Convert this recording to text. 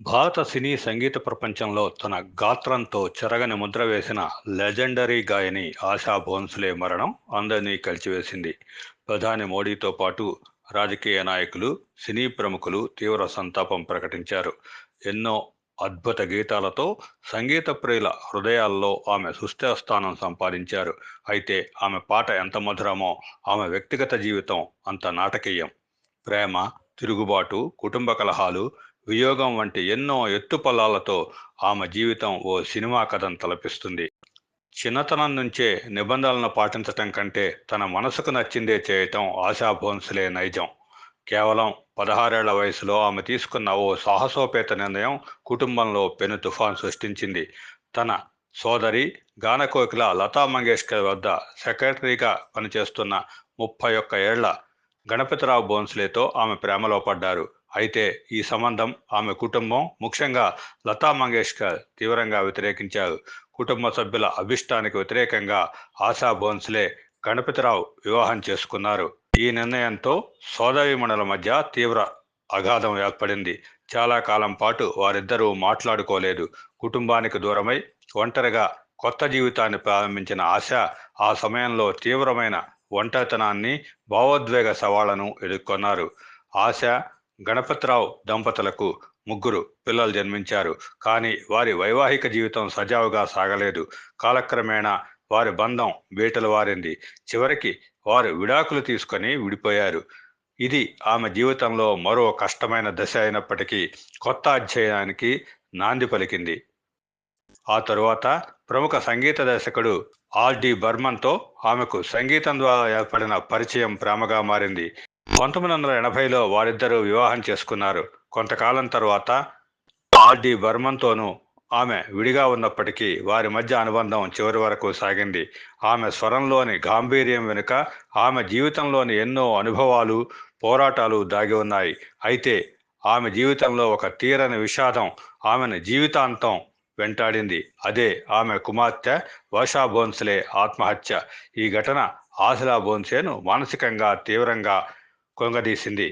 భారత సినీ సంగీత ప్రపంచంలో తన గాత్రంతో చెరగని ముద్ర వేసిన లెజెండరీ గాయని ఆశా భోన్స్లే మరణం అందరినీ కలిచివేసింది. ప్రధాని మోడీతో పాటు రాజకీయ నాయకులు, సినీ ప్రముఖులు తీవ్ర సంతాపం ప్రకటించారు. ఎన్నో అద్భుత గీతాలతో సంగీత ప్రియుల హృదయాల్లో ఆమె సుస్థిరస్థానం సంపాదించారు. అయితే ఆమె పాట ఎంత మధురమో ఆమె వ్యక్తిగత జీవితం అంత నాటకీయం. ప్రేమ, తిరుగుబాటు, కుటుంబ కలహాలు, వియోగం వంటి ఎన్నో ఎత్తుపల్లాలతో ఆమె జీవితం ఓ సినిమా కథను తలపిస్తుంది. చిన్నతనం నుంచే నిబంధనలను పాటించటం కంటే తన మనసుకు నచ్చిందే చేయటం ఆశా భోన్స్లే నైజం. కేవలం 16 ఏళ్ల వయసులో ఆమె తీసుకున్న ఓ సాహసోపేత నిర్ణయం కుటుంబంలో పెను తుఫాన్ సృష్టించింది. తన సోదరి గానకోకిల లతా మంగేష్కర్ వద్ద సెక్రటరీగా పనిచేస్తున్న 31 ఏళ్ల గణపతిరావు భోన్స్లేతో ఆమె ప్రేమలో పడ్డారు. అయితే ఈ సంబంధం ఆమె కుటుంబం, ముఖ్యంగా లతా మంగేష్కర్ తీవ్రంగా వ్యతిరేకించారు. కుటుంబ సభ్యుల అభిష్టానికి వ్యతిరేకంగా ఆశా భోన్స్లే గణపతిరావు వివాహం చేసుకున్నారు. ఈ నిర్ణయంతో సోదరీమణుల మధ్య తీవ్ర అగాధం ఏర్పడింది. చాలా కాలం పాటు వారిద్దరూ మాట్లాడుకోలేదు. కుటుంబానికి దూరమై ఒంటరిగా కొత్త జీవితాన్ని ప్రారంభించిన ఆశ ఆ సమయంలో తీవ్రమైన ఒంటరితనాన్ని, భావోద్వేగ సవాళ్లను ఎదుర్కొన్నారు. ఆశ, గణపతిరావు దంపతులకు 3 పిల్లలు జన్మించారు. కానీ వారి వైవాహిక జీవితం సజావుగా సాగలేదు. కాలక్రమేణా వారి బంధం బీటలు వారింది. చివరికి వారు విడాకులు తీసుకొని విడిపోయారు. ఇది ఆమె జీవితంలో మరో కష్టమైన దశ అయినప్పటికీ కొత్త అధ్యాయానికి నాంది పలికింది. ఆ తరువాత ప్రముఖ సంగీత దర్శకుడు ఆర్.డి. బర్మన్తో ఆమెకు సంగీతం ద్వారా ఏర్పడిన పరిచయం ప్రేమగా మారింది. 1980లో వారిద్దరూ వివాహం చేసుకున్నారు. కొంతకాలం తర్వాత ఆర్.డి. బర్మన్తోనూ ఆమె విడిగా ఉన్నప్పటికీ వారి మధ్య అనుబంధం చివరి వరకు సాగింది. ఆమె స్వరంలోని గాంభీర్యం వెనుక ఆమె జీవితంలోని ఎన్నో అనుభవాలు, పోరాటాలు దాగి ఉన్నాయి. అయితే ఆమె జీవితంలో ఒక తీరని విషాదం ఆమెను జీవితాంతం వెంటాడింది. అదే ఆమె కుమార్తె వర్షా భోన్స్లే ఆత్మహత్య. ఈ ఘటన ఆశా భోన్స్లేను మానసికంగా తీవ్రంగా కృంగదీసింది.